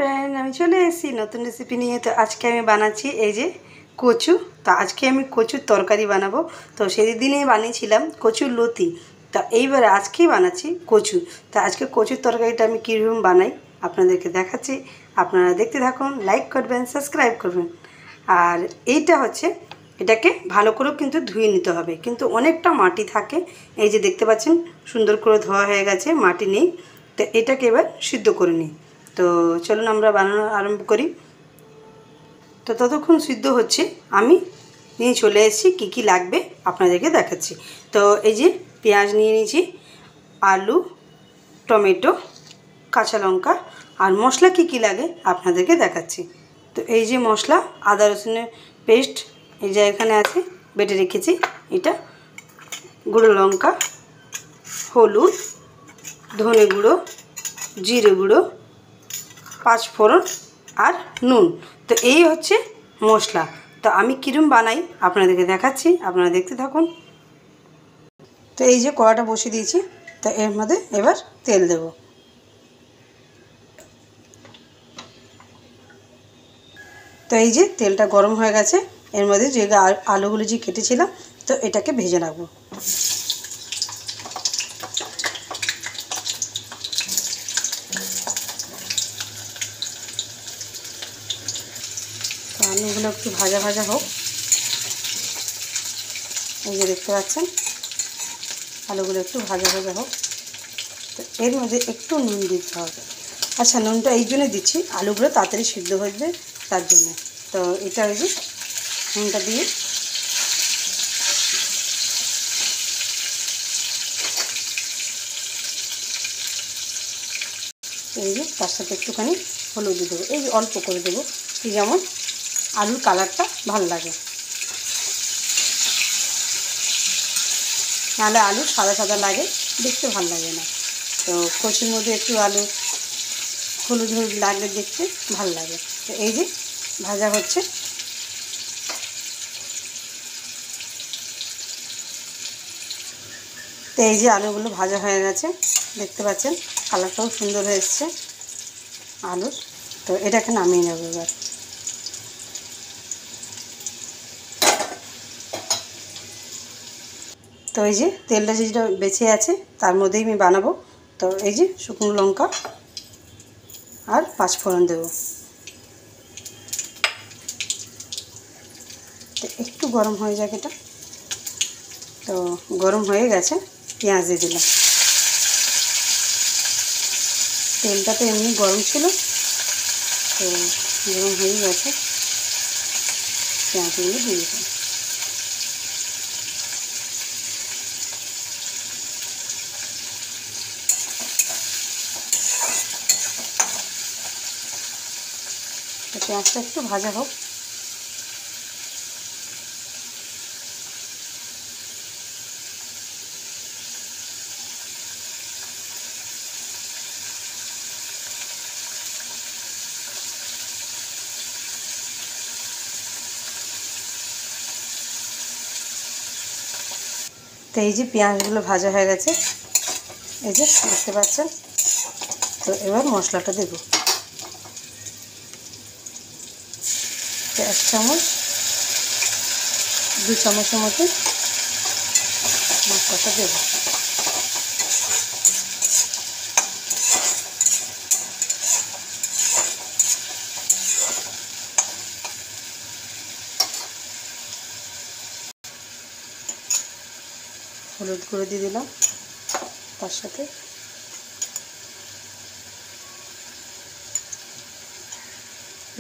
Friend, আমি চলে এসেছি নতুন রেসিপি নিয়ে। তো আজকে আমি বানাচ্ছি এই যে কচু। তো আজকে আমি কচুর তরকারি বানাবো। তো সেদিনই বানিয়েছিলাম কচুর লতি। তো এইবারে আজকেই বানাচ্ছি কচু। তো আজকে কচুর তরকারিটা আমি কীরকম বানাই আপনাদেরকে দেখাচ্ছি। আপনারা দেখতে থাকুন, লাইক করবেন, সাবস্ক্রাইব করবেন। আর এইটা হচ্ছে, এটাকে ভালো করে কিন্তু ধুয়ে নিতে হবে, কিন্তু অনেকটা মাটি থাকে। এই যে দেখতে পাচ্ছেন সুন্দর করে ধোয়া হয়ে গেছে, মাটি নেই। তো এটাকে এবার সিদ্ধ করে নিই। তো চলুন আমরা বানানো আরম্ভ করি। তো ততক্ষণ সিদ্ধ হচ্ছে আমি নিয়ে চলে এসেছি কী কী লাগবে আপনাদেরকে দেখাচ্ছি। তো এই যে পেঁয়াজ নিয়ে নিয়েছি, আলু, টমেটো, কাঁচা লঙ্কা, আর মশলা কী কী লাগে আপনাদেরকে দেখাচ্ছি। তো এই যে মশলা, আদা রসুনের পেস্ট এই যে এখানে আছে, বেটে রেখেছি। এটা গুঁড়ো লঙ্কা, হলুদ, ধনে গুঁড়ো, জিরে গুঁড়ো, পাঁচফোড়ন আর নুন। তো এই হচ্ছে মশলা। তো আমি কীরকম বানাই আপনাদেরকে দেখাচ্ছি, আপনারা দেখতে থাকুন। তো এই যে কড়াটা বসিয়ে দিয়েছি। তো এর মধ্যে এবার তেল দেব। তো এই যে তেলটা গরম হয়ে গেছে, এর মধ্যে যে আলুগুলো যে কেটেছিলাম, তো এটাকে ভেজে রাখবো। তো আলুগুলো একটু ভাজা ভাজা হোক। এই যে দেখতে পাচ্ছেন আলুগুলো একটু ভাজা ভাজা হোক। তো এর মধ্যে একটু নুন দিতে হবে। আচ্ছা, নুনটা এই জন্য দিচ্ছি, আলুগুলো তাড়াতাড়ি সিদ্ধ হয়ে যাবে তার জন্য। তো এটা ওই যে নুনটা দিয়ে এই যে তার সাথে একটুখানি হলুদ দিয়ে দেবো, এই যে অল্প করে দেবো, এই যেমন আলুর কালারটা ভালো লাগে। নাহলে আলু সাদা সাদা লাগে, দেখতে ভালো লাগে না। তো কচুর মধ্যে একটু আলু হলুদ হলুদ লাগলে দেখতে ভালো লাগে। তো এই যে ভাজা হচ্ছে। তো এই যে আলুগুলো ভাজা হয়ে গেছে, দেখতে পাচ্ছেন কালারটাও সুন্দর হয়ে এসছে আলুর। তো এটাকে নামিয়ে নেব এবার। তো এই যে তেলটা যেটা বেঁচে আছে তার মধ্যেই আমি বানাবো। তো এই যে শুকনো লঙ্কা আর পাঁচফোড়ন দেবো। তো একটু গরম হয়ে যাক এটা। তো গরম হয়ে গেছে, পেঁয়াজ দিয়ে দিলাম। তেলটা তো এমনি গরম ছিল, তো গরম হয়ে গেছে, পেঁয়াজগুলো দিয়ে দিলাম। তো পেঁয়াজটা একটু ভাজা হোক। তো এই যে পেঁয়াজগুলো ভাজা হয়ে গেছে, এই যে দেখতে পাচ্ছেন। তো এবার মশলাটা দেব। তো 1 চামচ 2 চামচের মতো মশলাটা দেব। হলুদ গুঁড়ো দিয়ে দিলাম, তার সাথে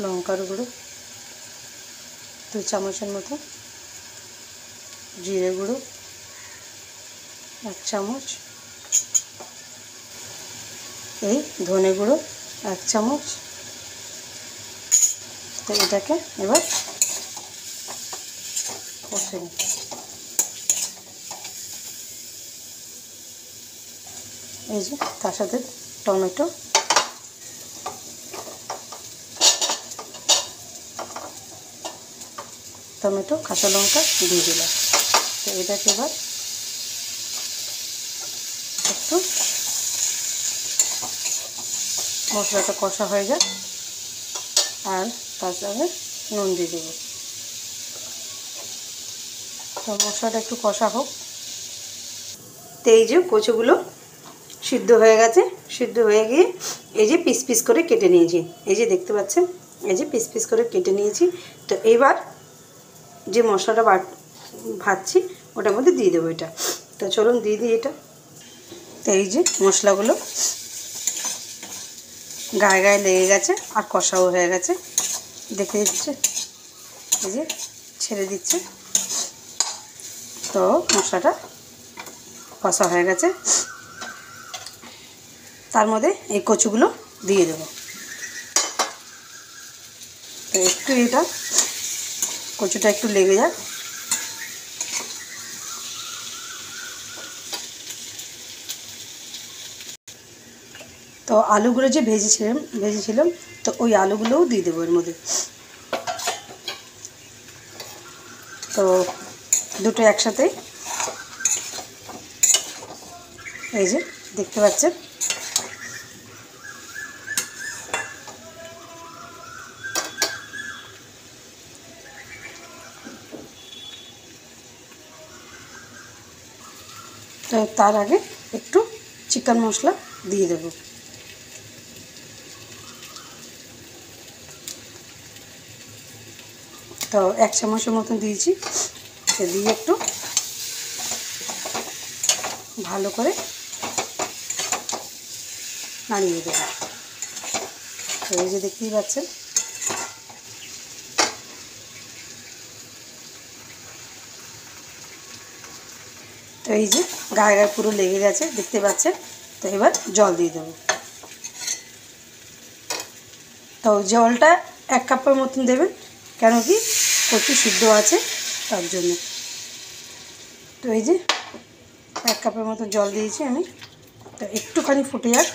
লঙ্কার গুঁড়ো 2 চামচের মতো, জিরে গুঁড়ো 1 চামচ, এই ধনে গুঁড়ো 1 চামচ। তো এটাকে এবার কষে নিই। এই যে তার সাথে টমেটো, কাঁচা লঙ্কা দিয়ে দিলাম। তো এটাকে এবার একটু মশলাটা কষা হয়ে যায়, আর তার সঙ্গে নুন দিয়ে দেবো। তো মশলাটা একটু কষা হোক। তো এই যে কচুগুলো সিদ্ধ হয়ে গেছে, সিদ্ধ হয়ে গিয়ে এই যে পিস পিস করে কেটে নিয়েছি, এই যে দেখতে পাচ্ছেন, এই যে পিস পিস করে কেটে নিয়েছি। তো এইবার যে মশলাটা ভাজছি ওটার মধ্যে দিয়ে দেবো এটা। তো চলুন দিয়ে দিই এটা। তো এই যে মশলাগুলো গায়ে গায়ে লেগে গেছে আর কষাও হয়ে গেছে, দেখে দিচ্ছে, এই যে ছেড়ে দিচ্ছে। তো মশলাটা কষা হয়ে গেছে, তার মধ্যে এই কচুগুলো দিয়ে দেবো। তো একটু এটা কচুটা একটু লেগে যাক। তো আলুগুলো যে ভেজেছিলাম তো ওই আলুগুলোও দিয়ে দেবো এর মধ্যে। তো দুটো একসাথে, এই যে দেখতে পাচ্ছেন। তো তার আগে একটু চিকেন মশলা দিয়ে দেবো। তো 1 চামচের মতন দিয়েছি, তো দিয়ে একটু ভালো করে নাড়িয়ে দেবো। তো এই যে দেখতেই পাচ্ছেন। তো এই যে গায়ে গায়ে পুরো লেগে গেছে, দেখতে পাচ্ছেন। তো এবার জল দিয়ে দেবো। তো জলটা 1 কাপের মতন দেবেন, কেন কি কচু সিদ্ধ আছে তার জন্য। তো এই যে 1 কাপের মতো জল দিয়েছি আমি। তো একটুখানি ফুটে যাক,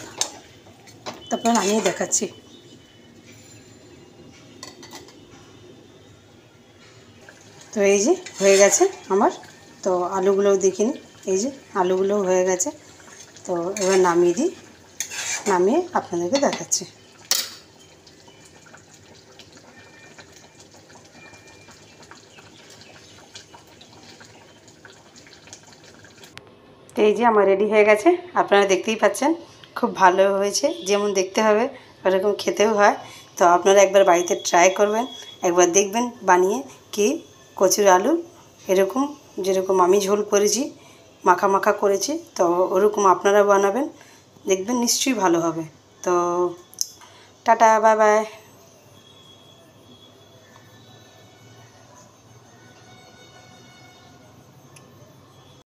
তারপর নামিয়ে দেখাচ্ছি। তো এই যে হয়ে গেছে আমার। তো আলুগুলোও দেখিনি, এই যে আলুগুলোও হয়ে গেছে। তো এবার নামিয়ে দিই, নামিয়ে আপনাদেরকে দেখাচ্ছি। তো এই যে আমার রেডি হয়ে গেছে, আপনারা দেখতেই পাচ্ছেন। খুব ভালো হয়েছে, যেমন দেখতে হবে ওরকম খেতেও হয়। তো আপনারা একবার বাড়িতে ট্রাই করবেন, একবার দেখবেন বানিয়ে কি কচুর আলু এরকম, যেরকম আমি ঝোল করেছি, মাখা মাখা করেছি, তো ওরকম আপনারা বানাবেন, দেখবেন নিশ্চয়ই ভালো হবে। তো টাটা, বাই বাই।